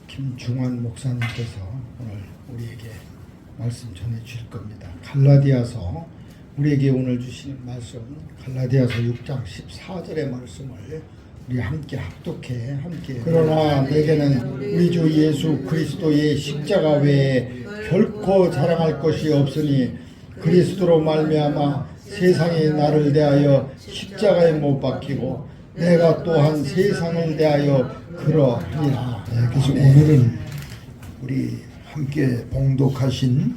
김중환 목사님께서 오늘 우리에게 말씀 전해 주실 겁니다. 갈라디아서 우리에게 오늘 주시는 말씀 갈라디아서 6장 14절의 말씀을 우리 함께 합독해 함께 그러나 내게는 우리 주 예수 그리스도의 십자가 외에 결코 자랑할 것이 없으니 그리스도로 말미암아 세상이 나를 대하여 십자가에 못 박히고 내가 또한 세상을 대하여 그러하니라. 그래서 오늘은 우리 함께 봉독하신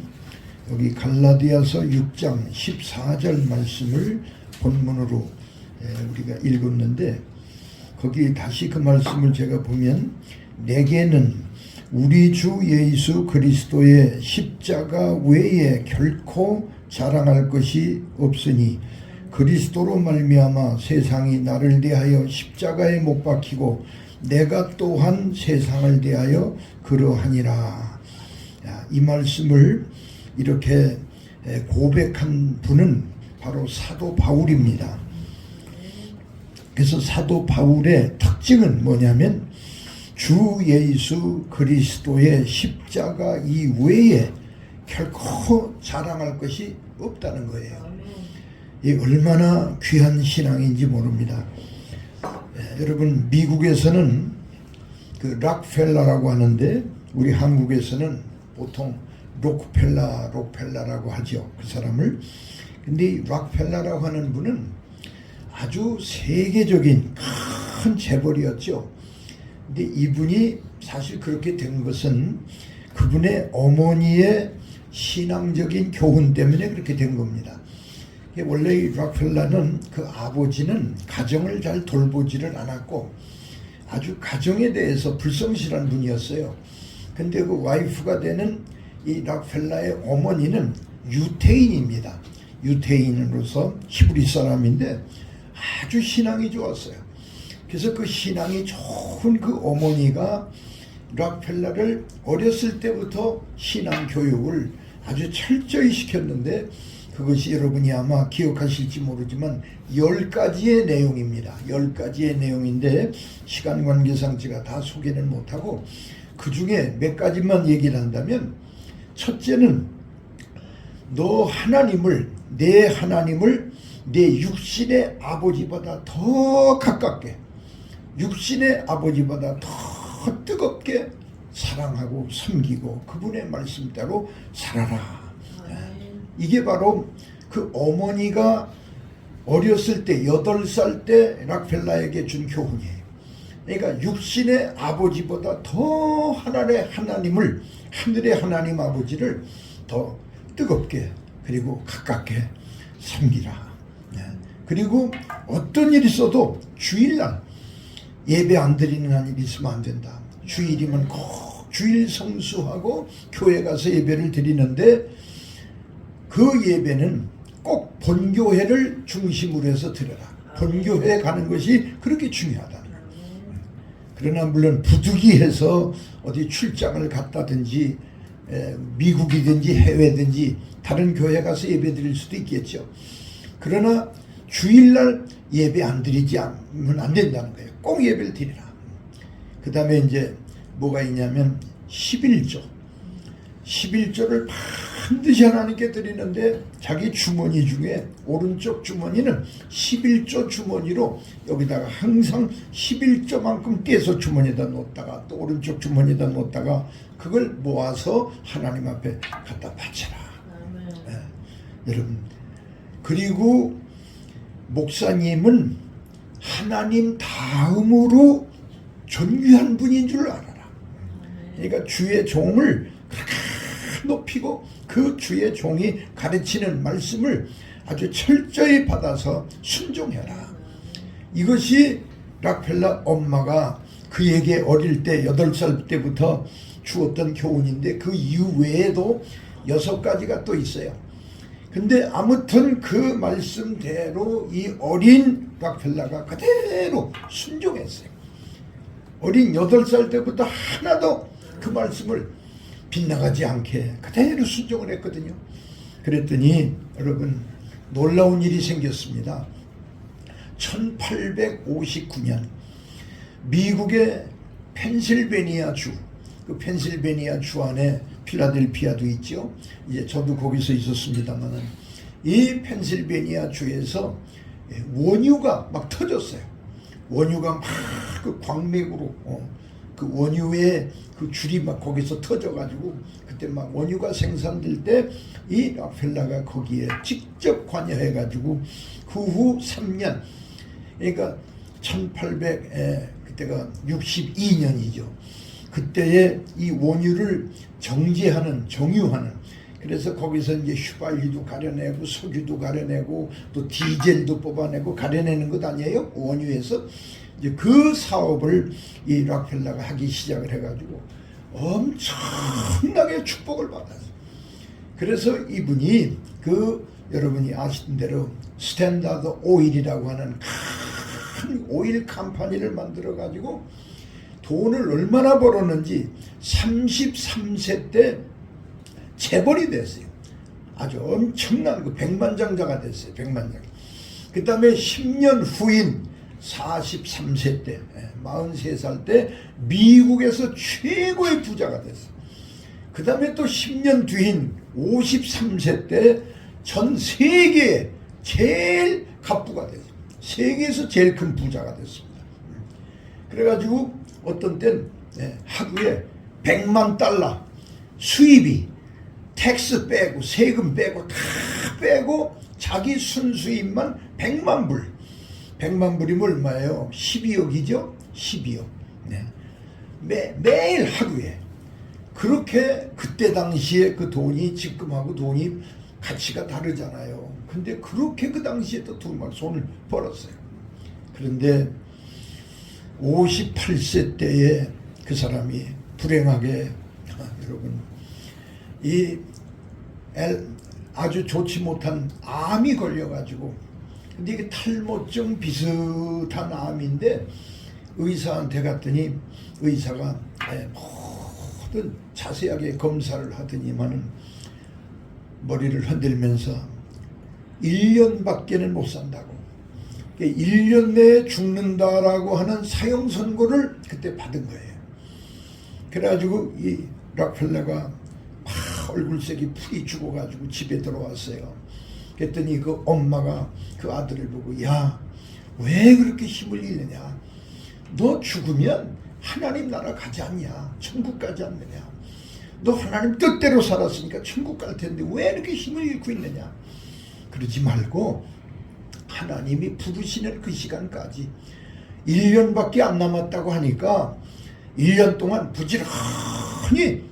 여기 갈라디아서 6장 14절 말씀을 본문으로 우리가 읽었는데 거기 다시 그 말씀을 제가 보면 내게는 우리 주 예수 그리스도의 십자가 외에 결코 자랑할 것이 없으니 그리스도로 말미암아 세상이 나를 대하여 십자가에 못 박히고 내가 또한 세상을 대하여 그러하니라. 이 말씀을 이렇게 고백한 분은 바로 사도 바울입니다. 그래서 사도 바울의 특징은 뭐냐면 주 예수 그리스도의 십자가 이외에 결코 자랑할 것이 없다는 거예요. 이 얼마나 귀한 신앙인지 모릅니다. 여러분 미국에서는 그 락펠러라고 하는데 우리 한국에서는 보통 록펠러라고 하죠. 그 사람을. 근데 이 락펠러라고 하는 분은 아주 세계적인 큰 재벌이었죠. 근데 이분이 사실 그렇게 된 것은 그분의 어머니의 신앙적인 교훈 때문에 그렇게 된 겁니다. 원래 이 락펠러는 그 아버지는 가정을 잘 돌보지를 않았고 아주 가정에 대해서 불성실한 분이었어요. 근데 그 와이프가 되는 이 락펠러의 어머니는 유태인입니다. 유태인으로서 히브리 사람인데 아주 신앙이 좋았어요. 그래서 그 신앙이 좋은 그 어머니가 락펠러를 어렸을 때부터 신앙 교육을 아주 철저히 시켰는데 그것이 여러분이 아마 기억하실지 모르지만 10가지의 내용입니다. 10가지의 내용인데 시간 관계상 제가 다 소개는 못하고 그 중에 몇 가지만 얘기를 한다면 첫째는 너 하나님을 내 육신의 아버지보다 더 가깝게 육신의 아버지보다 더 뜨겁게 사랑하고 섬기고 그분의 말씀대로 살아라. 이게 바로 그 어머니가 어렸을 때 8살 때 락펠러에게 준 교훈이에요. 그러니까 육신의 아버지보다 더 하늘의 하나님 아버지를 더 뜨겁게 그리고 가깝게 섬기라. 그리고 어떤 일이 있어도 주일날 예배 안 드리는 한 일이 있으면 안 된다. 주일이면 꼭 주일 성수하고 교회 가서 예배를 드리는데 그 예배는 꼭 본교회를 중심으로 해서 드려라. 본교회에 가는 것이 그렇게 중요하다. 그러나 물론 부득이해서 어디 출장을 갔다든지 미국이든지 해외든지 다른 교회 가서 예배 드릴 수도 있겠죠. 그러나 주일날 예배 안 드리지 않으면 안 된다는 거예요. 꼭 예배를 드리라. 그 다음에 이제 뭐가 있냐면 11조를 반드시 하나님께 드리는데 자기 주머니 중에 오른쪽 주머니는 11조 주머니로 여기다가 항상 11조만큼 떼서 주머니에다 놓다가 또 오른쪽 주머니에다 놓다가 그걸 모아서 하나님 앞에 갖다 바쳐라. 여러분 그리고 목사님은 하나님 다음으로 존귀한 분인 줄 알아라. 그러니까 주의 종을 높이고 그 주의 종이 가르치는 말씀을 아주 철저히 받아서 순종해라. 이것이 락펠러 엄마가 그에게 어릴 때 8살 때부터 주었던 교훈인데 그 이외에도 6가지가 또 있어요. 근데 아무튼 그 말씀대로 이 어린 락펠러가 그대로 순종했어요. 어린 8살 때부터 하나도 그 말씀을 빗나가지 않게 그대로 순종을 했거든요. 그랬더니 여러분 놀라운 일이 생겼습니다. 1859년 미국의 펜실베니아주 그 펜실베니아 주 안에 필라델피아도 있죠. 이제 저도 거기서 있었습니다만은 이 펜실베니아 주에서 원유가 막 터졌어요. 원유가 막 그 광맥으로 그 원유의 그 줄이 막 거기서 터져가지고 그때 막 원유가 생산될 때 이 락펠러가 거기에 직접 관여해가지고 그 후 3년, 그러니까 1800 그때가 62년이죠. 그때에 이 원유를 정유하는, 그래서 거기서 이제 휘발유도 가려내고 석유도 가려내고 또 디젤도 뽑아내고 가려내는 것 아니에요? 원유에서. 이제 그 사업을 이 락펠러가 하기 시작을 해가지고 엄청나게 축복을 받았어요. 그래서 이분이 그 여러분이 아시는 대로 스탠다드 오일이라고 하는 큰 오일 컴퍼니를 만들어 가지고 돈을 얼마나 벌었는지 33세 때 재벌이 됐어요. 아주 엄청난 그 백만장자가 됐어요. 백만장. 그 다음에 10년 후인 43세 때 43살 때 미국에서 최고의 부자가 됐어요. 그 다음에 또 10년 뒤인 53세 때 전 세계에 제일 갑부가 됐어요. 세계에서 제일 큰 부자가 됐습니다. 그래가지고 어떤 땐 하루에 100만 달러 수입이 텍스 빼고 세금 빼고 다 빼고 자기 순수입만 100만 불. 100만 불이면 얼마예요? 12억이죠? 12억. 네. 매일 하루에. 그렇게 그때 당시에 그 돈이 지금하고 돈이 가치가 다르잖아요. 근데 그렇게 그 당시에 또 정말 손을 벌었어요. 그런데 58세 때에 그 사람이 불행하게 여러분 아주 좋지 못한 암이 걸려가지고, 근데 이게 탈모증 비슷한 암인데 의사한테 갔더니 의사가 모든 자세하게 검사를 하더니만은 머리를 흔들면서 1년밖에는 못 산다고, 1년 내에 죽는다라고 하는 사형 선고를 그때 받은 거예요. 그래가지고 이 락펠러가 막 얼굴색이 풀이 죽어가지고 집에 들어왔어요. 그랬더니 그 엄마가 그 아들을 보고, 야, 왜 그렇게 힘을 잃느냐? 너 죽으면 하나님 나라 가지 않냐? 천국 가지 않느냐? 너 하나님 뜻대로 살았으니까 천국 갈 텐데 왜 이렇게 힘을 잃고 있느냐? 그러지 말고 하나님이 부르시는 그 시간까지 1년밖에 안 남았다고 하니까 1년 동안 부지런히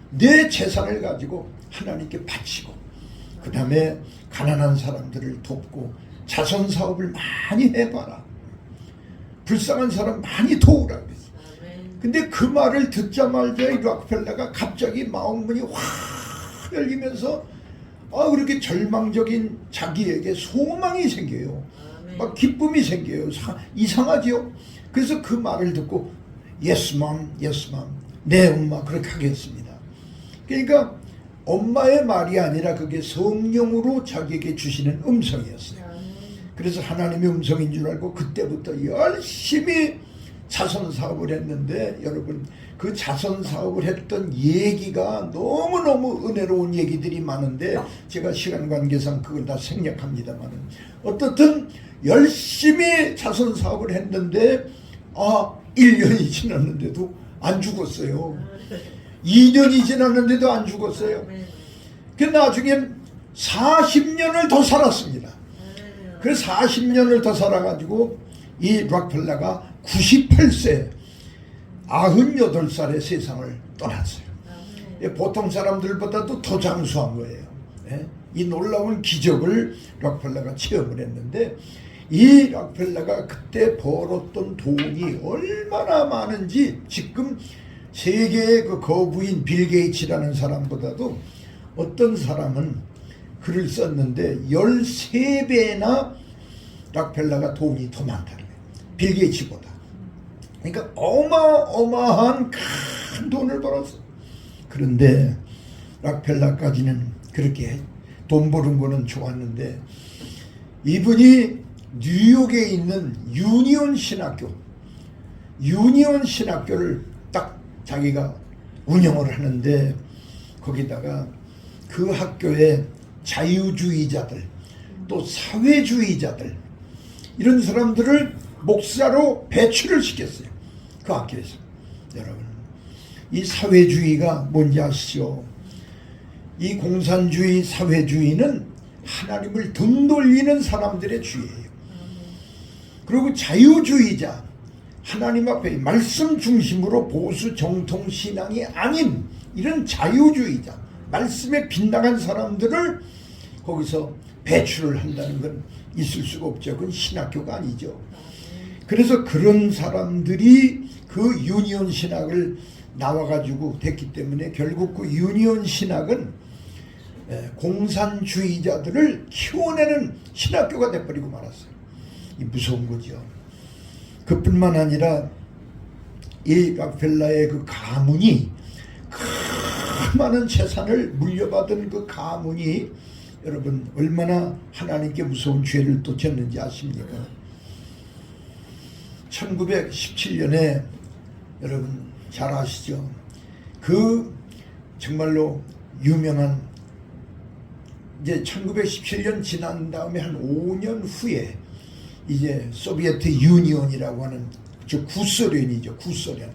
내 재산을 가지고 하나님께 바치고, 그 다음에 가난한 사람들을 돕고 자선 사업을 많이 해봐라. 불쌍한 사람 많이 도우라 그랬어. 근데 그 말을 듣자마자 이 락펠러가 갑자기 마음문이 확 열리면서 그렇게 절망적인 자기에게 소망이 생겨요. 막 기쁨이 생겨요. 이상하지요? 그래서 그 말을 듣고 Yes, mom, yes, mom. 네, 엄마, 그렇게 하겠습니다. 그러니까 엄마의 말이 아니라 그게 성령으로 자기에게 주시는 음성이었어요. 그래서 하나님의 음성인 줄 알고 그때부터 열심히 자선 사업을 했는데, 여러분 그 자선 사업을 했던 얘기가 너무너무 은혜로운 얘기들이 많은데 제가 시간 관계상 그걸 다 생략합니다만, 어떻든 열심히 자선 사업을 했는데 1년이 지났는데도 안 죽었어요. 2년이 지났는데도 안 죽었어요. 그 나중에 40년을 더 살았습니다. 그 40년을 더 살아가지고 이 락펠러가 98세 98살에 세상을 떠났어요. 보통 사람들보다도 더 장수한 거예요. 이 놀라운 기적을 락펠러가 체험을 했는데, 이 락펠러가 그때 벌었던 돈이 얼마나 많은지 지금 세계의 그 거부인 빌 게이츠라는 사람보다도 어떤 사람은 글을 썼는데 13배나 락펠러가 돈이 더 많다는 거예요. 빌 게이츠보다. 그러니까 어마어마한 큰 돈을 벌었어. 그런데 락펠러까지는 그렇게 돈 버는 거는 좋았는데, 이분이 뉴욕에 있는 유니온 신학교를 딱 자기가 운영을 하는데 거기다가 그 학교에 자유주의자들 또 사회주의자들 이런 사람들을 목사로 배출을 시켰어요. 그 학교에서. 여러분, 이 사회주의가 뭔지 아시죠? 이 공산주의 사회주의는 하나님을 등 돌리는 사람들의 주의예요. 그리고 자유주의자, 하나님 앞에 말씀 중심으로 보수 정통 신앙이 아닌 이런 자유주의자, 말씀에 빗나간 사람들을 거기서 배출을 한다는 건 있을 수가 없죠. 그건 신학교가 아니죠. 그래서 그런 사람들이 그 유니온 신학을 나와가지고 됐기 때문에 결국 그 유니온 신학은 공산주의자들을 키워내는 신학교가 돼버리고 말았어요. 이 무서운 거죠. 그뿐만 아니라 이 락펠러의 그 가문이 그 많은 재산을 물려받은 그 가문이 여러분 얼마나 하나님께 무서운 죄를 또 졌는지 아십니까? 1917년에 여러분 잘 아시죠? 그 정말로 유명한 이제 1917년 지난 다음에 한 5년 후에 이제 소비에트 유니온이라고 하는 저 구소련이죠. 구소련.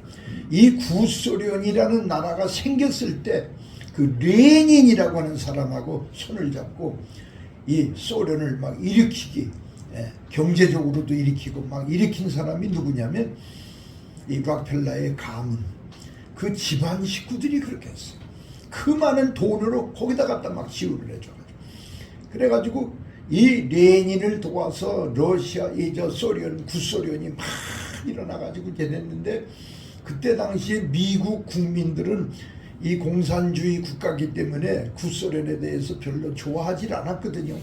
이 구소련이라는 나라가 생겼을 때 그 레닌이라고 하는 사람하고 손을 잡고 이 소련을 막 일으키기, 경제적으로도 일으키고 막 일으킨 사람이 누구냐면 이 락펠러의 가문, 그 집안 식구들이 그렇게 했어요. 그 많은 돈으로 거기다 갖다 막 지원을 해줘가지고. 그래가지고 이 레닌을 도와서 러시아, 이 저 소련, 구소련이 막 일어나가지고 이렇게 됐는데 그때 당시에 미국 국민들은 이 공산주의 국가이기 때문에 구소련에 대해서 별로 좋아하지 않았거든요.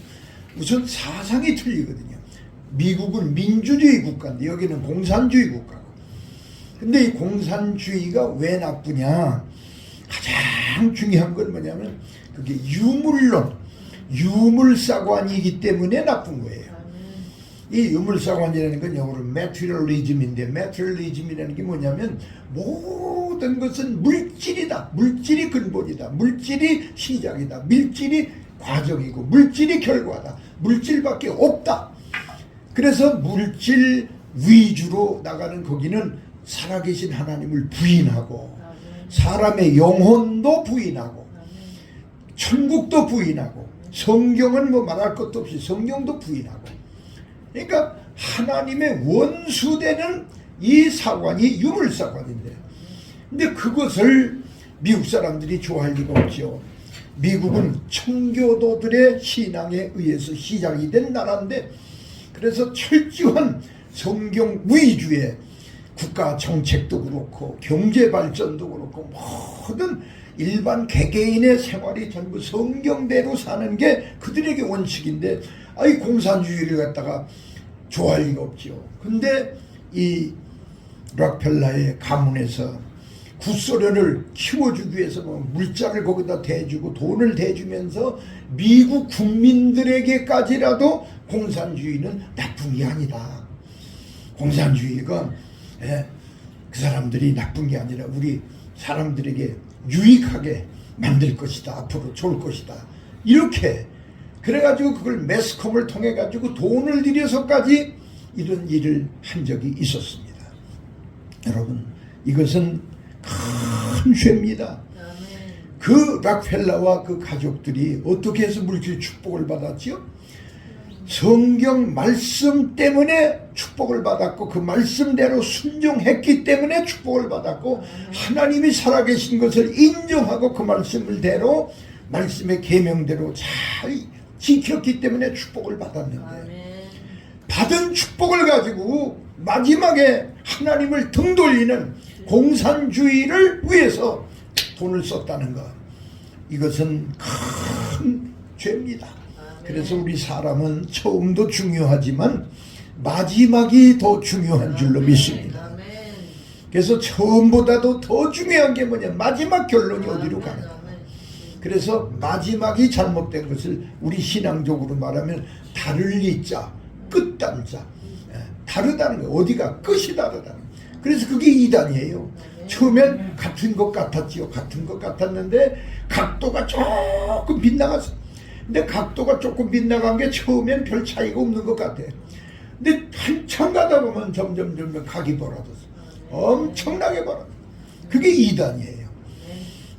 우선 사상이 틀리거든요. 미국은 민주주의 국가인데 여기는 공산주의 국가고. 근데 이 공산주의가 왜 나쁘냐? 가장 중요한 건 뭐냐면 그게 유물론, 유물사관이기 때문에 나쁜 거예요. 이 유물사관이라는 건 영어로 materialism인데 materialism이라는 게 뭐냐면 모든 것은 물질이다. 물질이 근본이다. 물질이 시작이다. 물질이 과정이고 물질이 결과다. 물질밖에 없다. 그래서 물질 위주로 나가는 거기는 살아계신 하나님을 부인하고 사람의 영혼도 부인하고 천국도 부인하고 성경은 뭐 말할 것도 없이 성경도 부인하고 그러니까 하나님의 원수되는 이 사관이 유물사관인데 근데 그것을 미국 사람들이 좋아할 리가 없죠. 미국은 청교도들의 신앙에 의해서 시작이 된 나라인데 그래서 철저한 성경 위주의 국가 정책도 그렇고 경제 발전도 그렇고 모든 일반 개개인의 생활이 전부 성경대로 사는 게 그들에게 원칙인데 이 공산주의를 갖다가 좋아할 리가 없죠. 근데 이 락펠러의 가문에서 구소련을 키워주기 위해서 뭐 물자를 거기다 대주고 돈을 대주면서 미국 국민들에게까지라도 공산주의는 나쁜 게 아니다. 공산주의가 그 사람들이 나쁜 게 아니라 우리 사람들에게 유익하게 만들 것이다. 앞으로 좋을 것이다. 이렇게 그래가지고 그걸 매스컴을 통해 가지고 돈을 들여서까지 이런 일을 한 적이 있었습니다. 여러분 이것은 큰 죄입니다. 그 락펠러와 그 가족들이 어떻게 해서 물질 축복을 받았지요? 성경 말씀 때문에 축복을 받았고 그 말씀대로 순종했기 때문에 축복을 받았고 하나님이 살아계신 것을 인정하고 그 말씀대로 말씀의 계명대로 잘 지켰기 때문에 축복을 받았는데 받은 축복을 가지고 마지막에 하나님을 등 돌리는 공산주의를 위해서 돈을 썼다는 것 이것은 큰 죄입니다. 그래서 우리 사람은 처음도 중요하지만 마지막이 더 중요한 줄로 믿습니다. 그래서 처음보다도 더 중요한 게 뭐냐 마지막 결론이 어디로 가는가. 그래서 마지막이 잘못된 것을 우리 신앙적으로 말하면 다를 자 끝단자 다르다는 거예요. 어디가 끝이 다르다는 거예요. 그래서 그게 이단이에요. 처음엔 같은 것 같았지요. 같은 것 같았는데 각도가 조금 빗나갔어. 근데 각도가 조금 빗나간 게 처음엔 별 차이가 없는 것 같아. 근데 한참 가다 보면 점점 각이 벌어졌어. 엄청나게 벌어졌어. 그게 이단이에요.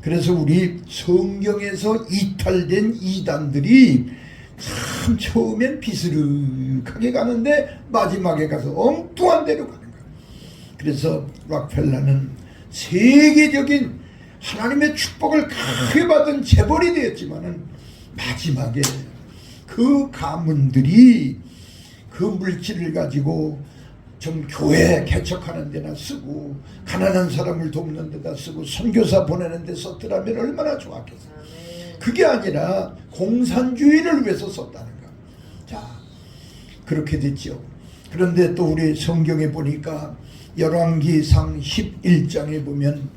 그래서 우리 성경에서 이탈된 이단들이 참 처음엔 비스름하게 가는데 마지막에 가서 엉뚱한 데로 가는 거예요. 그래서 락펠러는 세계적인 하나님의 축복을 크게 받은 재벌이 되었지만은 마지막에 그 가문들이 그 물질을 가지고 좀 교회 개척하는 데나 쓰고 가난한 사람을 돕는 데다 쓰고 선교사 보내는 데 썼더라면 얼마나 좋았겠어요. 그게 아니라 공산주의를 위해서 썼다는 거. 자, 그렇게 됐죠. 그런데 또 우리 성경에 보니까 열왕기상 11장에 보면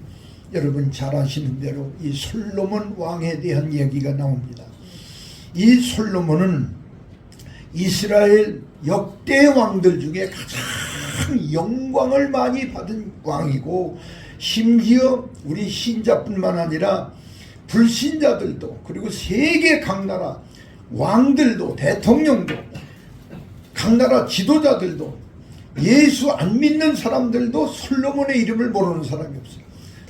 여러분 잘 아시는 대로 이 솔로몬 왕에 대한 얘기가 나옵니다. 이 솔로몬은 이스라엘 역대 왕들 중에 가장 영광을 많이 받은 왕이고, 심지어 우리 신자뿐만 아니라 불신자들도, 그리고 세계 각 나라 왕들도, 대통령도, 각 나라 지도자들도, 예수 안 믿는 사람들도 솔로몬의 이름을 모르는 사람이 없어요.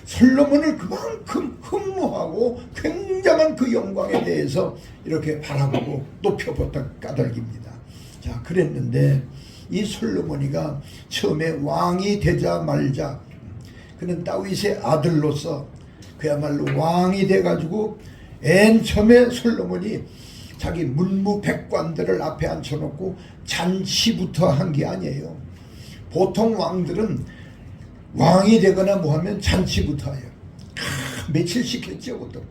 솔로몬을 그만큼 흠모하고 굉장한 그 영광에 대해서 이렇게 바라보고 높여봤던 까닭입니다. 자, 그랬는데 이 솔로몬이가 처음에 왕이 되자 말자, 그는 다윗의 아들로서 그야말로 왕이 돼가지고 맨 처음에 솔로몬이 자기 문무백관들을 앞에 앉혀놓고 잔치부터 한 게 아니에요. 보통 왕들은 왕이 되거나 뭐하면 잔치부터 해요. 며칠씩 했죠, 보통.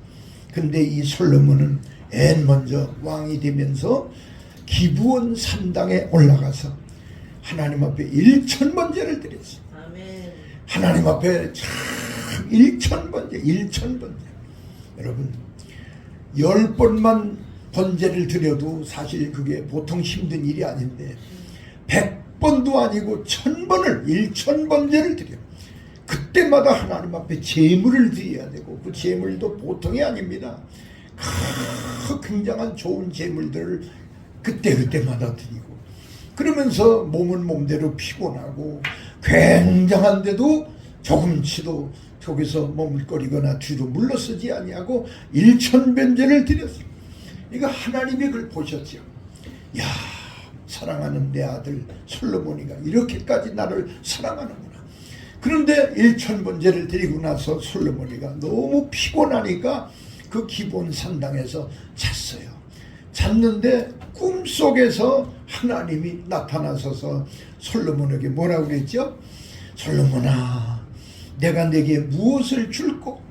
근데 이 솔로몬은 맨 먼저 왕이 되면서 기브온 산당에 올라가서 하나님 앞에 1000번제를 드렸어요. 아멘. 하나님 앞에 참 1000번제. 여러분 10번만 번제를 드려도 사실 그게 보통 힘든 일이 아닌데 100번도 아니고 1000번을 1000번제를 드려요. 그때마다 하나님 앞에 제물을 드려야 되고, 그 제물도 보통이 아닙니다. 굉장한 좋은 제물들을 그때마다 드리고, 그러면서 몸은 몸대로 피곤하고 굉장한데도 조금치도 속에서 머물거리거나 뒤로 물러서지 아니하고 1000번제를 드렸어요. 이거 하나님이 그걸 보셨죠. 야, 사랑하는 내 아들 솔로몬이가 이렇게까지 나를 사랑하는구나. 그런데 1000번제를 드리고 나서 솔로몬이가 너무 피곤하니까 그 기본 산당에서 잤어요. 잤는데 꿈속에서 하나님이 나타나셔서 솔로몬에게 뭐라고 그랬죠? 솔로몬아, 내가 내게 무엇을 줄꼬?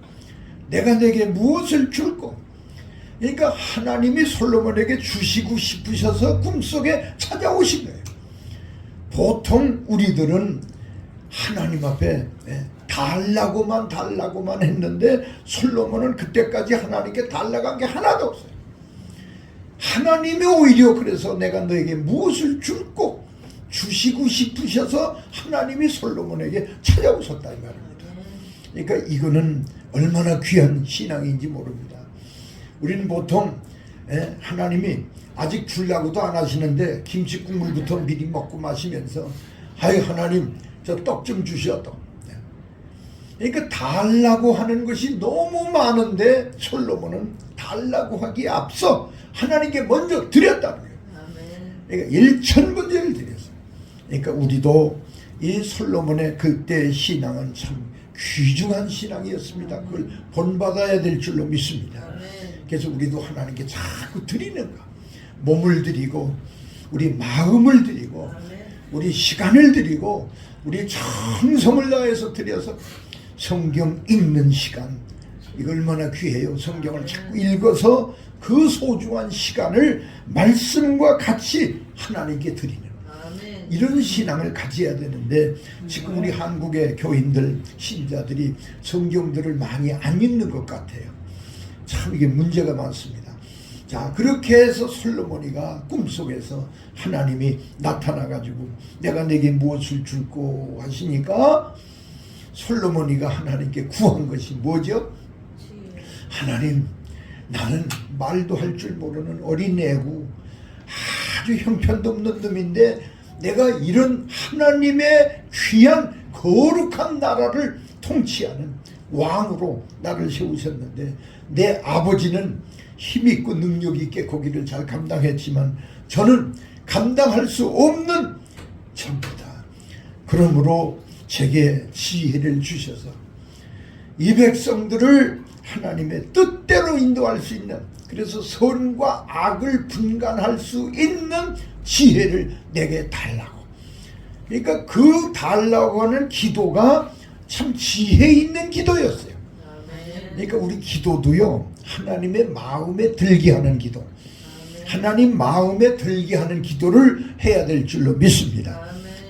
내가 내게 무엇을 줄꼬? 그러니까 하나님이 솔로몬에게 주시고 싶으셔서 꿈속에 찾아오신 거예요. 보통 우리들은 하나님 앞에 달라고만 했는데 솔로몬은 그때까지 하나님께 달라간 게 하나도 없어요. 하나님이 오히려 그래서 내가 너에게 무엇을 줄꼬 주시고 싶으셔서 하나님이 솔로몬에게 찾아오셨다 이 말입니다. 그러니까 이거는 얼마나 귀한 신앙인지 모릅니다. 우리는 보통 하나님이 아직 주려고도 안 하시는데 김치국물부터 미리 먹고 마시면서 아이 하나님 저 떡 좀 주시오 떡. 그러니까 달라고 하는 것이 너무 많은데 솔로몬은 달라고 하기에 앞서 하나님께 먼저 드렸다는 거예요. 그러니까 1000번제를 드렸어요. 그러니까 우리도 이 솔로몬의 그때의 신앙은 참 귀중한 신앙이었습니다. 그걸 본받아야 될 줄로 믿습니다. 그래서 우리도 하나님께 자꾸 드리는 거, 몸을 드리고 우리 마음을 드리고 우리 시간을 드리고 우리 정성을 다해서 드려서 성경 읽는 시간, 이거 얼마나 귀해요. 성경을 자꾸 읽어서 그 소중한 시간을 말씀과 같이 하나님께 드리는 이런 신앙을 가져야 되는데 지금 우리 한국의 교인들, 신자들이 성경들을 많이 안 읽는 것 같아요. 참 이게 문제가 많습니다. 자, 그렇게 해서 솔로몬이가 꿈속에서 하나님이 나타나가지고 내가 내게 무엇을 줄꼬 하시니까 솔로몬이가 하나님께 구한 것이 뭐죠? 하나님, 나는 말도 할 줄 모르는 어린애고 아주 형편도 없는 놈인데 내가 이런 하나님의 귀한 거룩한 나라를 통치하는 왕으로 나를 세우셨는데 내 아버지는 힘있고 능력있게 거기를 잘 감당했지만 저는 감당할 수 없는 전부다. 그러므로 제게 지혜를 주셔서 이 백성들을 하나님의 뜻대로 인도할 수 있는, 그래서 선과 악을 분간할 수 있는 지혜를 내게 달라고. 그러니까 그 달라고 하는 기도가 참 지혜 있는 기도였어요. 그러니까 우리 기도도요, 하나님의 마음에 들게 하는 기도, 하나님 마음에 들게 하는 기도를 해야 될 줄로 믿습니다.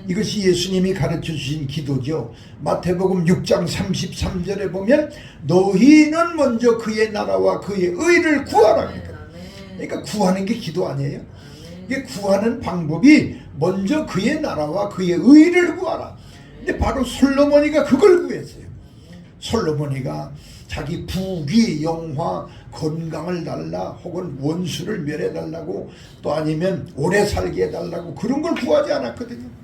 이것이 예수님이 가르쳐 주신 기도죠. 마태복음 6장 33절에 보면 너희는 먼저 그의 나라와 그의 의를 구하라. 그러니까 구하는 게 기도 아니에요? 이게 구하는 방법이 먼저 그의 나라와 그의 의를 구하라. 근데 바로 솔로몬이가 그걸 구했어요. 솔로몬이가 자기 부귀, 영화, 건강을 달라, 혹은 원수를 멸해달라고, 또 아니면 오래 살게 해달라고 그런 걸 구하지 않았거든요.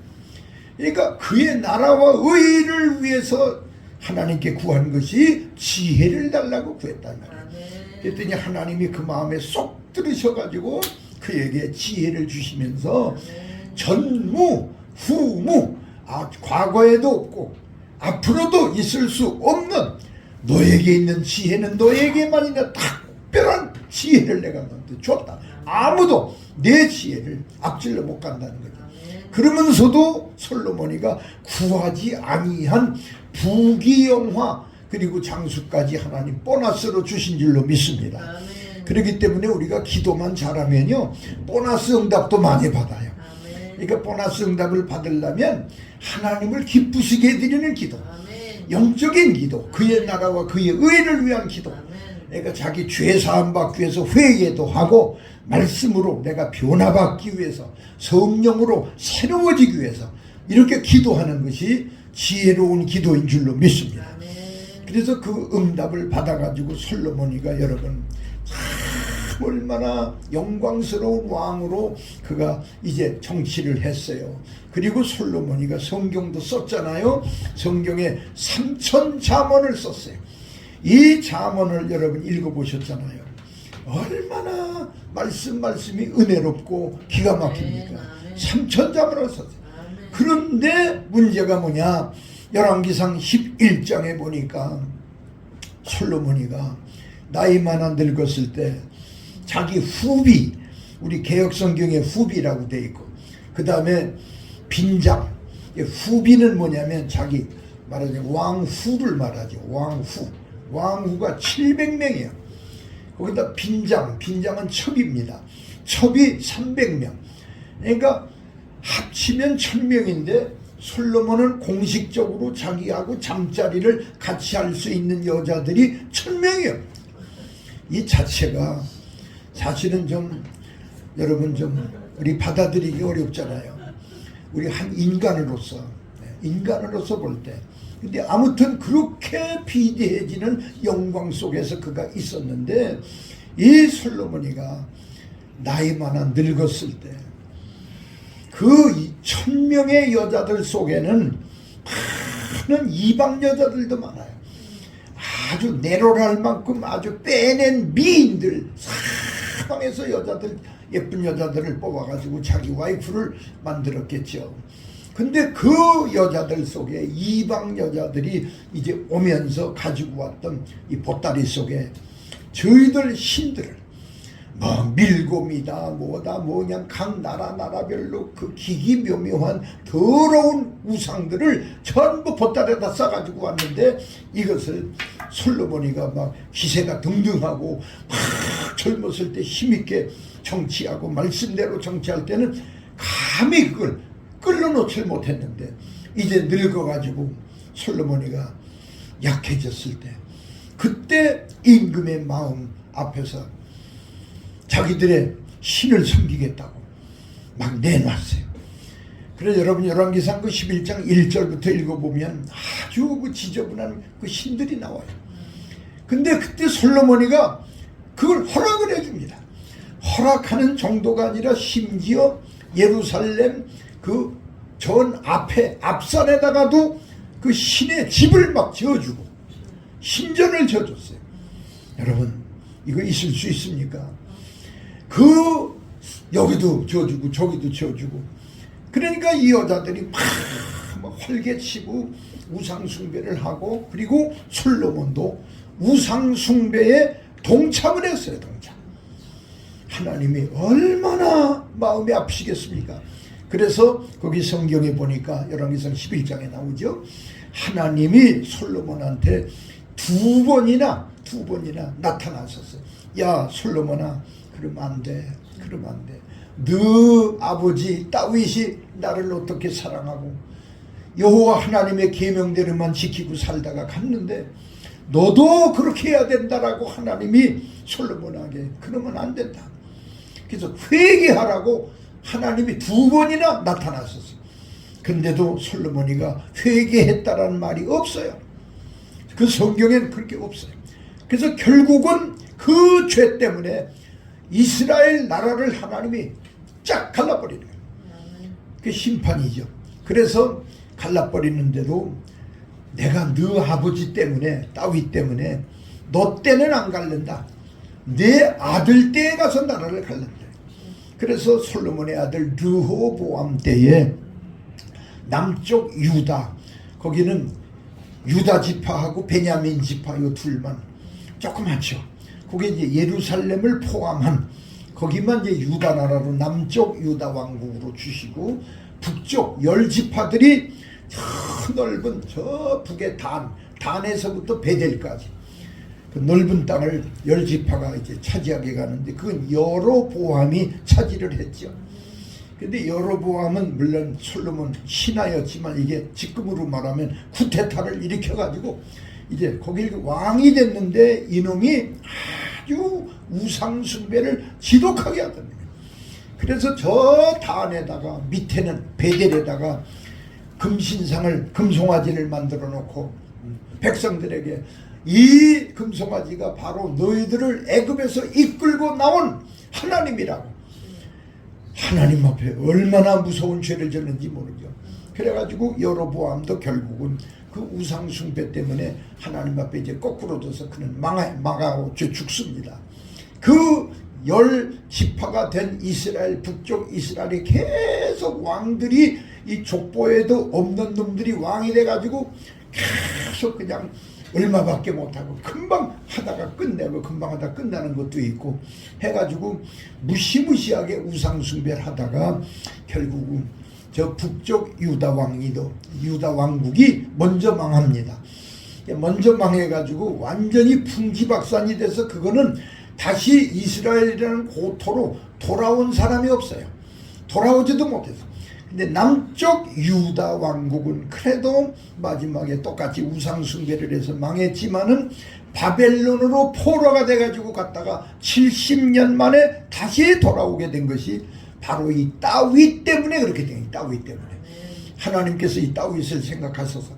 그러니까 그의 나라와 의를 위해서 하나님께 구한 것이 지혜를 달라고 구했단 말이에요. 그랬더니 하나님이 그 마음에 쏙 들으셔가지고 그에게 지혜를 주시면서 전무, 후무, 과거에도 없고 앞으로도 있을 수 없는 너에게 있는 지혜는 너에게만 있는 특별한 지혜를 내가 너한테 줬다. 아무도 내 지혜를 앞질러 못 간다는 거죠. 그러면서도 솔로몬이가 구하지 아니한 부귀영화 그리고 장수까지 하나님 보너스로 주신 줄로 믿습니다. 그렇기 때문에 우리가 기도만 잘하면요, 보너스 응답도 많이 받아요. 그러니까 보너스 응답을 받으려면 하나님을 기쁘시게 해드리는 기도, 영적인 기도, 그의 나라와 그의 의를 위한 기도, 내가 자기 죄 사함 받기 위해서 회개도 하고 말씀으로 내가 변화받기 위해서, 성령으로 새로워지기 위해서 이렇게 기도하는 것이 지혜로운 기도인 줄로 믿습니다. 그래서 그 응답을 받아가지고 솔로몬이가 여러분 참 얼마나 영광스러운 왕으로 그가 이제 정치를 했어요. 그리고 솔로몬이가 성경도 썼잖아요. 성경에 3천 잠언을 썼어요. 이 잠언을 여러분 읽어보셨잖아요. 얼마나 말씀이 은혜롭고 기가 막힙니까? 3천 잠언을 썼어요. 그런데 문제가 뭐냐? 열왕기상 11장에 보니까 솔로몬이가 나이 많아 늙었을 때 자기 후비, 우리 개혁성경에 후비라고 돼 있고, 그 다음에 빈장, 후비는 뭐냐면 자기 말하자면 왕후를 말하죠. 왕후가 700명이에요. 거기다 빈장은 첩입니다. 첩이 300명. 그러니까 합치면 1000명인데 솔로몬은 공식적으로 자기하고 잠자리를 같이 할 수 있는 여자들이 1000명이에요. 이 자체가 사실은 좀 여러분 좀 우리 받아들이기 어렵잖아요. 우리 한 인간으로서 볼 때. 근데 아무튼 그렇게 비대해지는 영광 속에서 그가 있었는데, 이 솔로몬이가 나이 많아 늙었을 때 그 1000명의 여자들 속에는 많은 이방 여자들도 많아요. 아주 내로랄 만큼 아주 빼낸 미인들, 사방에서 여자들, 예쁜 여자들을 뽑아가지고 자기 와이프를 만들었겠죠. 근데 그 여자들 속에 이방 여자들이 이제 오면서 가지고 왔던 이 보따리 속에 저희들 신들을 뭐 밀곰이다 뭐다 그냥 각 나라별로 그 기기묘묘한 더러운 우상들을 전부 보따리에다 싸가지고 왔는데, 이것을 솔로몬이가 막 기세가 등등하고 막 젊었을 때 힘있게 정치하고 말씀대로 정치할 때는 감히 그걸 끌어놓지 못했는데, 이제 늙어가지고 솔로몬이가 약해졌을 때, 그때 임금의 마음 앞에서 자기들의 신을 섬기겠다고 막 내놨어요. 그래서 여러분 열왕기상 그 11장 1절부터 읽어보면 아주 그 지저분한 그 신들이 나와요. 근데 그때 솔로몬이가 그걸 허락을 해줍니다. 허락하는 정도가 아니라 심지어 예루살렘 그 전 앞산에다가도 그 신의 집을 막 지어주고 신전을 지어줬어요. 여러분 이거 있을 수 있습니까? 그 여기도 지어주고 저기도 지어주고 그러니까 이 여자들이 막 활개치고 우상숭배를 하고 그리고 솔로몬도 우상숭배에 동참을 했어요. 동참. 하나님이 얼마나 마음이 아프시겠습니까? 그래서 거기 성경에 보니까 열왕기상 11장에 나오죠. 하나님이 솔로몬한테 두 번이나 나타나셨어요. 야 솔로몬아 그러면 안 돼. 그러면 안 돼. 너 아버지 다윗이 나를 어떻게 사랑하고 여호와 하나님의 계명대로만 지키고 살다가 갔는데 너도 그렇게 해야 된다라고 하나님이 솔로몬에게 그러면 안 된다. 그래서 회개하라고 하나님이 두 번이나 나타났었어요. 근데도 솔로몬이가 회개했다라는 말이 없어요. 그 성경에는 그렇게 없어요. 그래서 결국은 그 죄 때문에 이스라엘 나라를 하나님이 쫙 갈라버리는 거예요. 그게 심판이죠. 그래서 갈라버리는데도 내가 너 아버지 때문에 다윗 때문에 너 때는 안 갈른다. 내 아들 때에 가서 나라를 갈른다. 그래서 솔로몬의 아들 르호보암 때에 남쪽 유다 거기는 유다 지파하고 베냐민 지파 요 둘만 조그맣죠. 거기 이제 예루살렘을 포함한 거기만 이제 유다 나라로 남쪽 유다 왕국으로 주시고 북쪽 10지파들이 저 넓은 저 북의 단에서부터 베델까지 그 넓은 땅을 10지파가 이제 차지하게 가는데 그건 여로보암이 차지를 했죠. 근데 여로보암은 물론 솔로몬 신하였지만 이게 지금으로 말하면 쿠데타를 일으켜가지고 이제 거길 왕이 됐는데 이놈이 아주 우상숭배를 지독하게 하더니 그래서 저 단에다가 밑에는 베델에다가 금신상을 금송아지를 만들어 놓고 백성들에게 이 금송아지가 바로 너희들을 애굽에서 이끌고 나온 하나님이라고. 하나님 앞에 얼마나 무서운 죄를 졌는지 모르죠. 그래가지고 여로보암도 결국은 그 우상숭배 때문에 하나님 앞에 이제 거꾸로 둬서 그는 망하고 죽습니다. 그 10지파가 된 이스라엘 북쪽 이스라엘이 계속 왕들이 이 족보에도 없는 놈들이 왕이 돼가지고 계속 그냥 얼마밖에 못하고 금방 하다가 끝내고 금방 하다가 끝나는 것도 있고 해가지고 무시무시하게 우상숭배를 하다가 결국은 저 북쪽 유다 왕국이 먼저 망합니다. 먼저 망해가지고 완전히 풍지박산이 돼서 그거는 다시 이스라엘이라는 고토로 돌아온 사람이 없어요. 돌아오지도 못해서. 근데 남쪽 유다 왕국은 그래도 마지막에 똑같이 우상숭배를 해서 망했지만은 바벨론으로 포로가 돼가지고 갔다가 70년 만에 다시 돌아오게 된 것이 바로 이 다윗 때문에 그렇게 된 거예요. 다윗 때문에. 하나님께서 이 다윗을 생각하셔서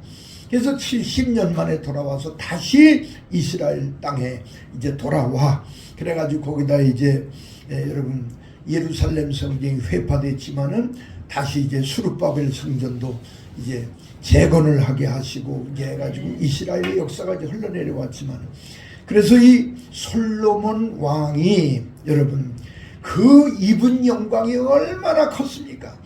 그래서 70년 만에 돌아와서 다시 이스라엘 땅에 이제 돌아와. 그래가지고 거기다 이제 여러분 예루살렘 성전이 회파됐지만은 다시 이제 수르바벨 성전도 이제 재건을 하게 하시고 이제 해가지고 이스라엘의 역사가 이제 흘러내려왔지만 그래서 이 솔로몬 왕이 여러분 그 입은 영광이 얼마나 컸습니까?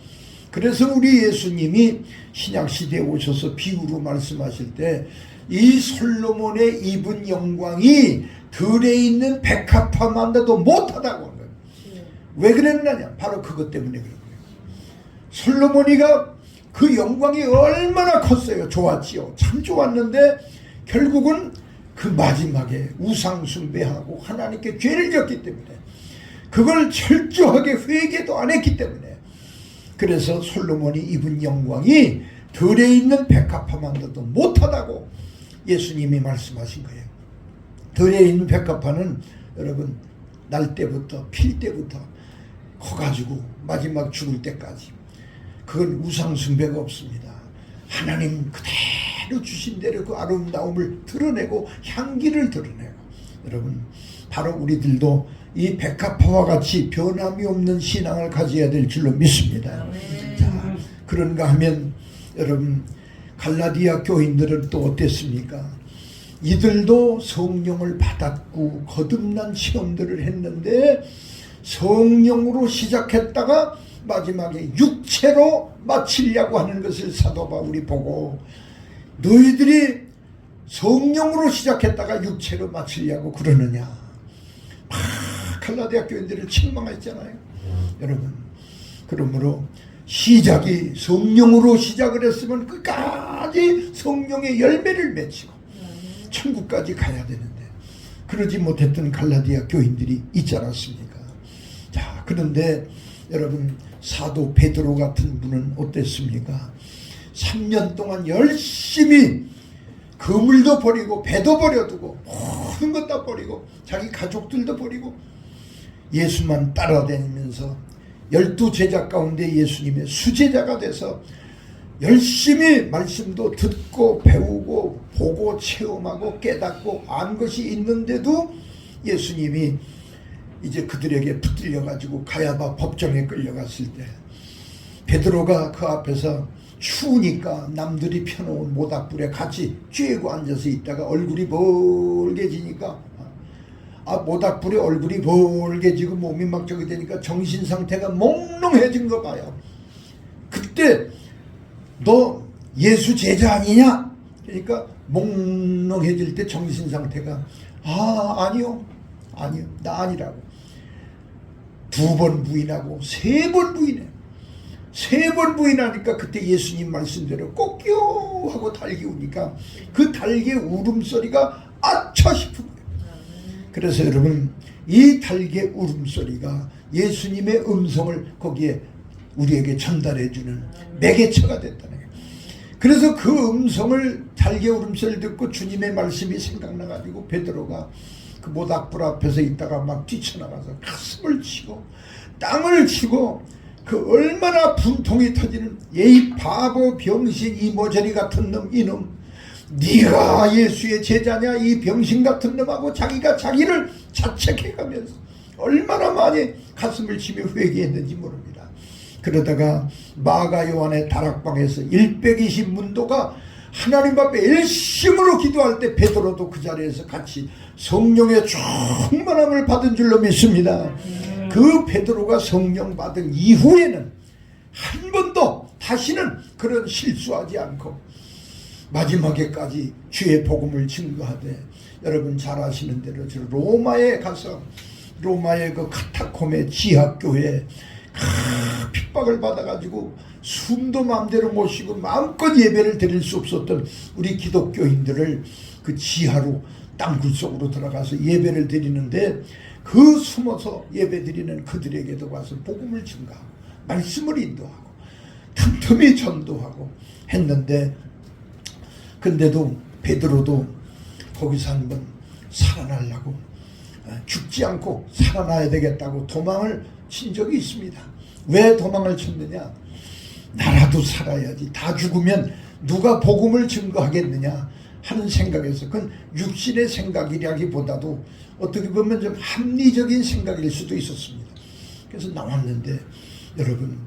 그래서 우리 예수님이 신약시대에 오셔서 비유로 말씀하실 때 이 솔로몬의 입은 영광이 들에 있는 백합화만도 못하다고 한 거예요. 왜 그랬느냐? 바로 그것 때문에 그런 거예요. 솔로몬이가 그 영광이 얼마나 컸어요. 좋았지요. 참 좋았는데 결국은 그 마지막에 우상숭배하고 하나님께 죄를 졌기 때문에 그걸 철저하게 회개도 안 했기 때문에 그래서 솔로몬이 입은 영광이 들에 있는 백합화만도 못하다고 예수님이 말씀하신 거예요. 들에 있는 백합화는 여러분 날 때부터 필 때부터 커가지고 마지막 죽을 때까지 그건 우상숭배가 없습니다. 하나님 그대로 주신 대로 그 아름다움을 드러내고 향기를 드러내고, 여러분 바로 우리들도 이 백합화와 같이 변함이 없는 신앙을 가져야 될 줄로 믿습니다. 자, 그런가 하면 여러분 갈라디아 교인들은 또 어땠습니까? 이들도 성령을 받았고 거듭난 체험들을 했는데 성령으로 시작했다가 마지막에 육체로 마치려고 하는 것을 사도 바울이 보고, 너희들이 성령으로 시작했다가 육체로 마치려고 그러느냐, 갈라디아 교인들을 책망했잖아요. 여러분, 그러므로 시작이 성령으로 시작을 했으면 끝까지 성령의 열매를 맺히고 천국까지 가야 되는데 그러지 못했던 갈라디아 교인들이 있지 않았습니까? 자, 그런데 여러분 사도 베드로 같은 분은 어땠습니까? 3년 동안 열심히 그물도 버리고 배도 버려두고 모든 것 다 버리고 자기 가족들도 버리고 예수만 따라다니면서 12제자 가운데 예수님의 수제자가 돼서 열심히 말씀도 듣고 배우고 보고 체험하고 깨닫고 안 것이 있는데도 예수님이 이제 그들에게 붙들려 가지고 가야바 법정에 끌려갔을 때 베드로가 그 앞에서 추우니까 남들이 펴놓은 모닥불에 같이 쬐고 앉아서 있다가 얼굴이 벌게지니까, 모닥불에 얼굴이 벌게지고 몸이 막 저기 되니까 정신 상태가 몽롱해진 거 봐요. 그때 너 예수 제자 아니냐? 그러니까 몽롱해질 때 정신 상태가 아니요 나 아니라고 2번 부인하고 3번 부인해. 3번 부인하니까 그때 예수님 말씀대로 꼭요 하고 달기 우니까 그 달기의 울음소리가 아차 싶은 거예요. 그래서 여러분 이 달기의 울음소리가 예수님의 음성을 거기에 우리에게 전달해주는 매개체가 됐다는 거예요. 그래서 그 음성을 달기의 울음소리를 듣고 주님의 말씀이 생각나가지고 베드로가 그 모닥불 앞에서 있다가 막 뛰쳐나가서 가슴을 치고 땅을 치고 그 얼마나 분통이 터지는, 이 바보 병신 이모저리 같은 놈, 이놈 네가 예수의 제자냐 이 병신 같은 놈하고 자기가 자기를 자책해가면서 얼마나 많이 가슴을 치며 회개했는지 모릅니다. 그러다가 마가 요한의 다락방에서 120문도가 하나님 앞에 일심으로 기도할 때 베드로도 그 자리에서 같이 성령의 충만함을 받은 줄로 믿습니다. 그 베드로가 성령 받은 이후에는 한 번도 다시는 그런 실수하지 않고 마지막에까지 주의 복음을 증거하되, 여러분 잘 아시는 대로 저 로마에 가서 로마의 그 카타콤의 지하교회에 핍박을 받아가지고 숨도 마음대로 못 쉬고 마음껏 예배를 드릴 수 없었던 우리 기독교인들을 그 지하로 땅굴 속으로 들어가서 예배를 드리는데, 그 숨어서 예배 드리는 그들에게도 와서 복음을 증거하고 말씀을 인도하고 틈틈이 전도하고 했는데, 근데도 베드로도 거기서 한번 살아나려고 죽지 않고 살아나야 되겠다고 도망을 친 적이 있습니다. 왜 도망을 쳤느냐? 나라도 살아야지, 다 죽으면 누가 복음을 증거하겠느냐 하는 생각에서, 그건 육신의 생각이라기보다도 어떻게 보면 좀 합리적인 생각일 수도 있었습니다. 그래서 나왔는데 여러분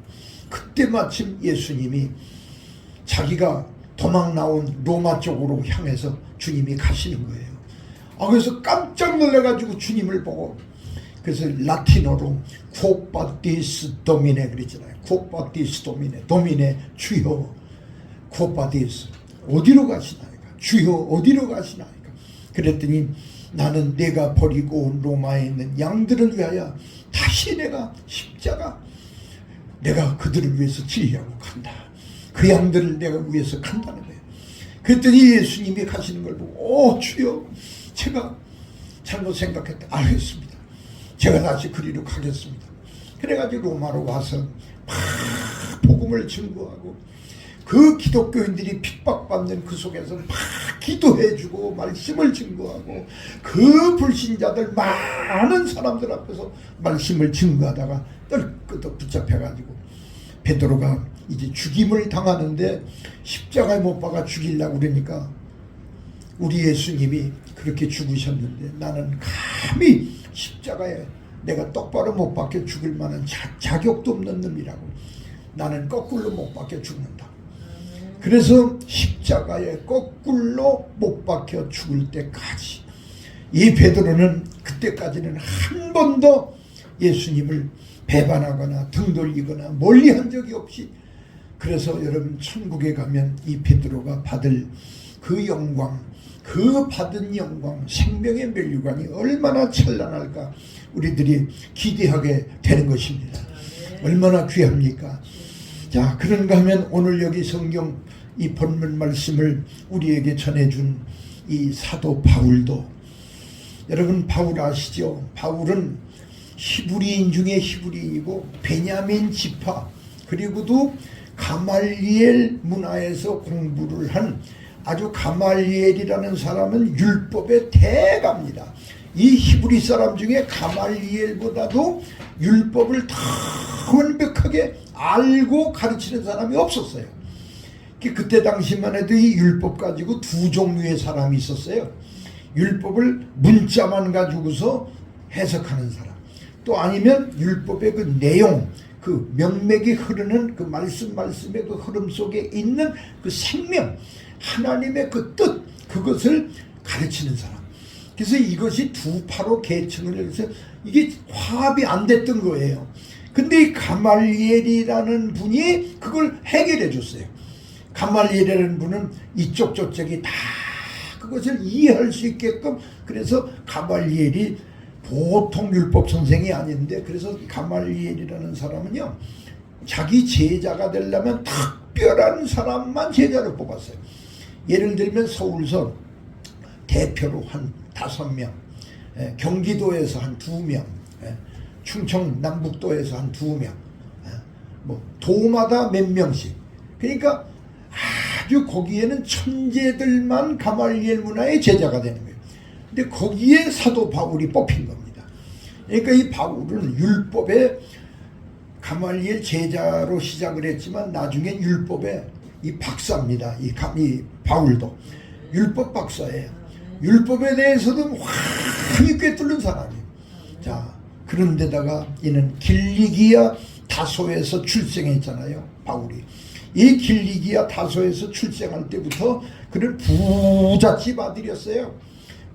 그때 마침 예수님이 자기가 도망 나온 로마 쪽으로 향해서 주님이 가시는 거예요. 그래서 깜짝 놀라가지고 주님을 보고, 그래서 라틴어로 쿠오파디스 도미네 그랬잖아요. 쿠오파디스 도미네, 도미네 주여, 쿠오파디스 어디로 가시나이까, 주여 어디로 가시나이까. 그랬더니 나는 내가 버리고 온 로마에 있는 양들을 위하여 다시 내가 십자가, 내가 그들을 위해서 지려고 간다. 그 양들을 내가 위해서 간다는 거예요. 그랬더니 예수님이 가시는 걸 보고 주여 제가 잘못 생각했다. 알겠습니다. 제가 다시 그리로 가겠습니다. 그래가지고 로마로 와서 막 복음을 증거하고 그 기독교인들이 핍박받는 그 속에서 막 기도해주고 말씀을 증거하고 그 불신자들 많은 사람들 앞에서 말씀을 증거하다가 떨끄덕 붙잡혀가지고 베드로가 이제 죽임을 당하는데 십자가에 못 박아 죽이려고 그러니까 우리 예수님이 그렇게 죽으셨는데 나는 감히 십자가에 내가 똑바로 못 박혀 죽을 만한 자격도 없는 놈이라고. 나는 거꾸로 못 박혀 죽는다. 그래서 십자가에 거꾸로 못 박혀 죽을 때까지 이 베드로는 그때까지는 한 번도 예수님을 배반하거나 등 돌리거나 멀리한 적이 없이, 그래서 여러분 천국에 가면 이 베드로가 받을 그 영광, 그 받은 영광, 생명의 면류관이 얼마나 찬란할까 우리들이 기대하게 되는 것입니다. 얼마나 귀합니까? 자, 그런가 하면 오늘 여기 성경 이 본문 말씀을 우리에게 전해준 이 사도 바울도, 여러분 바울 아시죠? 바울은 히브리인 중에 히브리인이고 베냐민 지파, 그리고도 가말리엘 문화에서 공부를 한 아주 가말리엘이라는 사람은 율법의 대가입니다. 이 히브리 사람 중에 가말리엘보다도 율법을 더 완벽하게 알고 가르치는 사람이 없었어요. 그때 당시만 해도 이 율법 가지고 두 종류의 사람이 있었어요. 율법을 문자만 가지고서 해석하는 사람, 또 아니면 율법의 그 내용, 그 명맥이 흐르는 그 말씀의 그 흐름 속에 있는 그 생명, 하나님의 그 뜻, 그것을 가르치는 사람. 그래서 이것이 두 파로 계층을 해서 이게 화합이 안 됐던 거예요. 근데 이 가말리엘이라는 분이 그걸 해결해 줬어요. 가말리엘이라는 분은 이쪽 저쪽이 다 그것을 이해할 수 있게끔, 그래서 가말리엘이 보통 율법 선생이 아닌데, 그래서 가말리엘이라는 사람은요, 자기 제자가 되려면 특별한 사람만 제자로 뽑았어요. 예를 들면 서울서 대표로 한 5명, 경기도에서 한 2명, 충청 남북도에서 한 2명, 뭐 도마다 몇 명씩. 그러니까 아주 거기에는 천재들만 가말리엘 문화의 제자가 되는 거예요. 근데 거기에 사도 바울이 뽑힌 겁니다. 그러니까 이 바울은 율법의 가말리엘 제자로 시작을 했지만 나중엔 율법의 이 박사입니다. 이 바울도 율법 박사예요. 율법에 대해서도 많이 꿰뚫는 사람이에요. 자, 그런데다가 이는 길리기아 다소에서 출생했잖아요. 바울이. 이 길리기아 다소에서 출생할 때부터 그는 부잣집 아들이었어요.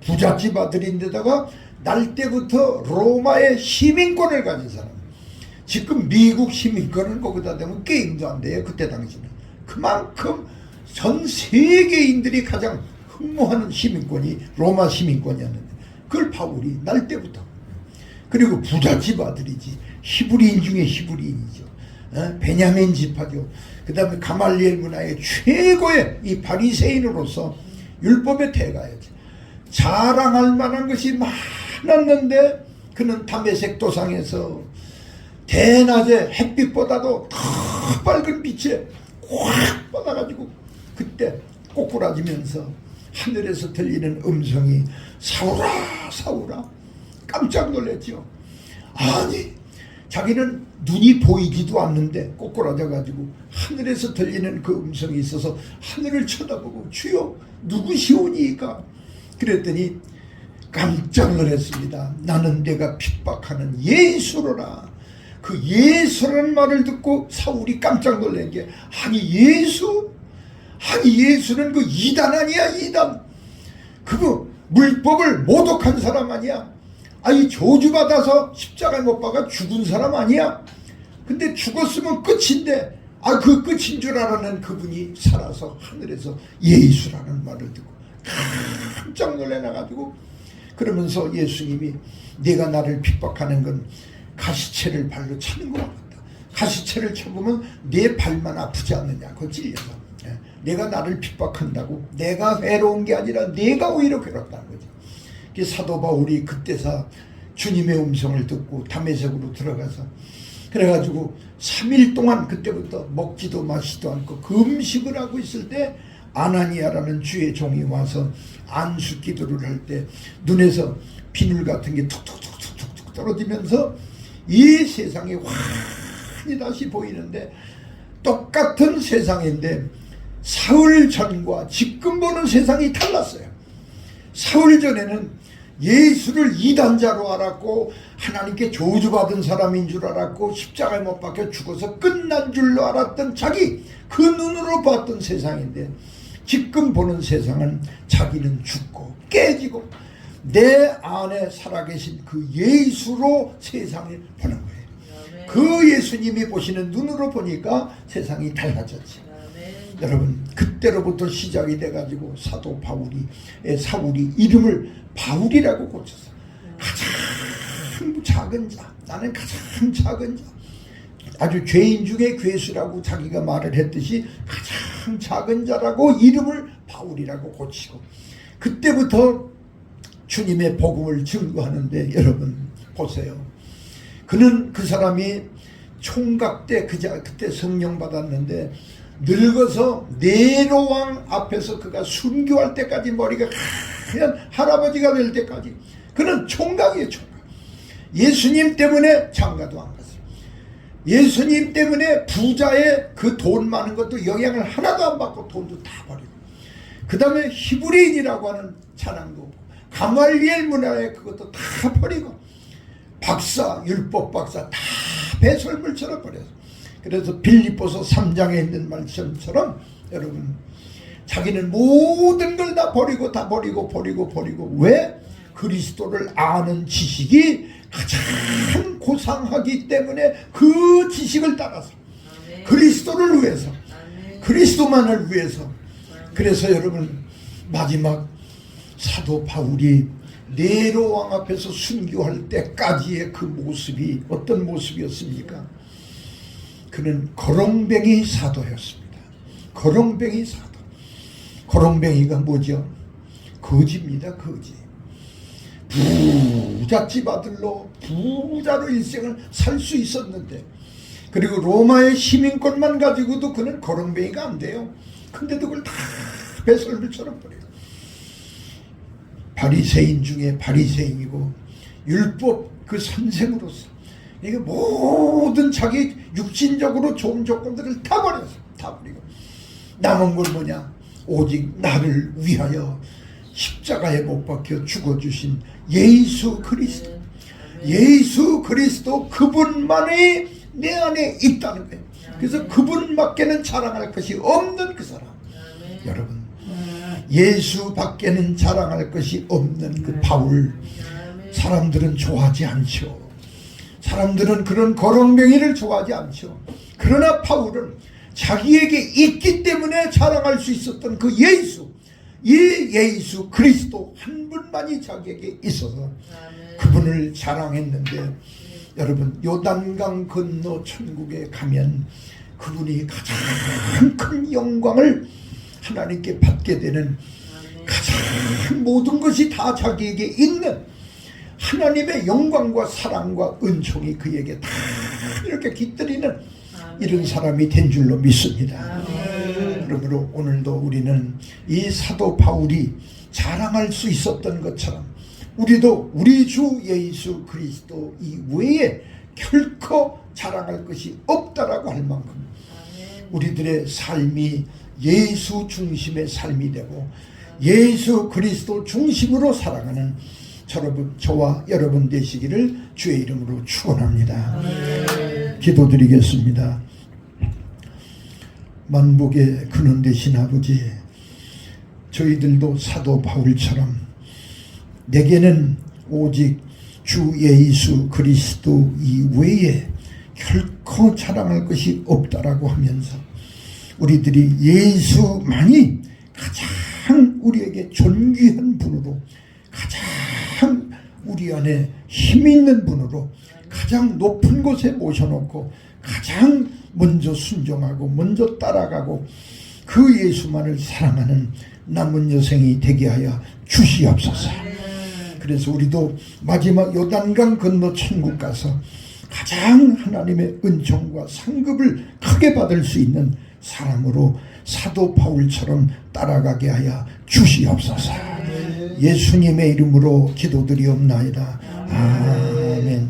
부잣집 아들인데다가 날 때부터 로마의 시민권을 가진 사람. 지금 미국 시민권은 거기다 대면 게임도 안 돼요. 그때 당시는. 그만큼 전 세계인들이 가장 흠모하는 시민권이 로마 시민권이었는데, 그걸 바울이 날 때부터. 그리고 부잣집 아들이지. 히브리인 중에 히브리인이죠. 베냐민 지파죠. 그 다음에 가말리엘 문화의 최고의 이 바리새인으로서 율법의 대가였지. 자랑할 만한 것이 많았는데 그는 다메섹 도상에서 대낮에 햇빛보다도 더 밝은 빛에 확 뻗어가지고 그때 꼬꾸라지면서 하늘에서 들리는 음성이 사울아 사울아, 깜짝 놀랐죠. 아니, 자기는 눈이 보이지도 않는데 꼬꾸라져가지고 하늘에서 들리는 그 음성이 있어서 하늘을 쳐다보고 주여 누구시오니까? 그랬더니 깜짝 놀랐습니다. 나는 내가 핍박하는 예수로라. 그 예수라는 말을 듣고 사울이 깜짝 놀란 게, 아니 예수? 아니 예수는 그 이단 아니야, 이단. 그거 물법을 모독한 사람 아니야? 아니 저주받아서 십자가에 못 박아 죽은 사람 아니야? 근데 죽었으면 끝인데, 그 끝인 줄 알아는 그분이 살아서 하늘에서 예수라는 말을 듣고 깜짝 놀라가지고, 그러면서 예수님이 네가 나를 핍박하는 건 가시채를 발로 차는 것 같다. 가시채를 쳐보면 내 발만 아프지 않느냐, 그거 찔려서. 내가 나를 핍박한다고 내가 괴로운 게 아니라 내가 오히려 괴롭다는 거죠. 사도 바울이 그때서 주님의 음성을 듣고 다메섹으로 들어가서 그래가지고 3일 동안 그때부터 먹지도 마시지도 않고 금식을 하고 있을 때 아나니아라는 주의 종이 와서 안수 기도를 할 때 눈에서 비늘 같은 게 툭툭툭툭툭 떨어지면서 이 세상이 환히 다시 보이는데 똑같은 세상인데 사흘 전과 지금 보는 세상이 달랐어요. 사흘 전에는 예수를 이단자로 알았고 하나님께 저주받은 사람인 줄 알았고 십자가에 못 박혀 죽어서 끝난 줄로 알았던 자기, 그 눈으로 봤던 세상인데 지금 보는 세상은 자기는 죽고 깨지고 내 안에 살아계신 그 예수로 세상을 보는 거예요. 그 예수님이 보시는 눈으로 보니까 세상이 달라졌지. 여러분, 그때로부터 시작이 돼가지고 사도 사울이 이름을 바울이라고 고쳤어. 가장 작은 자, 나는 가장 작은 자, 아주 죄인 중에 괴수라고 자기가 말을 했듯이 가장 작은 자라고 이름을 바울이라고 고치고, 그때부터 주님의 복음을 증거하는데, 여러분 보세요. 그 사람이 총각 때 그때 성령 받았는데 늙어서 네로왕 앞에서 그가 순교할 때까지 머리가 하얀 할아버지가 될 때까지 그는 총각이에요. 총각. 예수님 때문에 장가도 안 갔어요. 예수님 때문에 부자의 그 돈 많은 것도 영향을 하나도 안 받고 돈도 다 버리고, 그 다음에 히브리인이라고 하는 자랑도 없고 가말리엘 문화에 그것도 다 버리고 박사, 율법 박사 다 배설물처럼 버려서, 그래서 빌립보서 3장에 있는 말씀처럼 여러분, 자기는 모든 걸 다 버리고 버리고 왜? 그리스도를 아는 지식이 가장 고상하기 때문에 그 지식을 따라서 그리스도를 위해서, 그리스도만을 위해서. 그래서 여러분, 마지막 사도 바울이 네로 왕 앞에서 순교할 때까지의 그 모습이 어떤 모습이었습니까? 그는 거렁뱅이 사도였습니다. 거렁뱅이 사도. 거렁뱅이가 뭐죠? 거지입니다. 거지. 부잣집 아들로 부자로 일생을 살 수 있었는데, 그리고 로마의 시민권만 가지고도 그는 거렁뱅이가 안 돼요. 근데도 그걸 다 배설물처럼 버려요. 바리새인 중에 바리새인이고 율법 그 선생으로서 이게 모든 자기 육신적으로 좋은 조건들을 다 버려서 다 버리고 남은 건 뭐냐? 오직 나를 위하여 십자가에 못 박혀 죽어주신 예수 그리스도. 예수 그리스도 그분만이 내 안에 있다는 거예요. 그래서 그분밖에는 자랑할 것이 없는 그 사람. 여러분, 예수 밖에는 자랑할 것이 없는 그 바울, 사람들은 좋아하지 않죠. 사람들은 그런 거렁뱅이를 좋아하지 않죠. 그러나 바울은 자기에게 있기 때문에 자랑할 수 있었던 그 예수, 이 예수 그리스도 한 분만이 자기에게 있어서 그분을 자랑했는데, 여러분, 요단강 건너 천국에 가면 그분이 가장 큰 영광을 하나님께 받게 되는, 가장 모든 것이 다 자기에게 있는 하나님의 영광과 사랑과 은총이 그에게 다 이렇게 깃들이는 이런 사람이 된 줄로 믿습니다. 그러므로 오늘도 우리는 이 사도 바울이 자랑할 수 있었던 것처럼 우리도 우리 주 예수 그리스도 이외에 결코 자랑할 것이 없다라고 할 만큼 우리들의 삶이 예수 중심의 삶이 되고 예수 그리스도 중심으로 살아가는 저와 여러분 되시기를 주의 이름으로 축원합니다. 기도드리겠습니다. 만복의 근원 되신 아버지, 저희들도 사도 바울처럼 내게는 오직 주 예수 그리스도 이외에 결코 자랑할 것이 없다라고 하면서 우리들이 예수만이 가장 우리에게 존귀한 분으로, 가장 우리 안에 힘 있는 분으로 가장 높은 곳에 모셔놓고 가장 먼저 순종하고 먼저 따라가고 그 예수만을 사랑하는 남은 여생이 되게 하여 주시옵소서. 그래서 우리도 마지막 요단강 건너 천국 가서 가장 하나님의 은총과 상급을 크게 받을 수 있는 사람으로 사도 바울처럼 따라가게 하여 주시옵소서. 예수님의 이름으로 기도드리옵나이다. 아멘.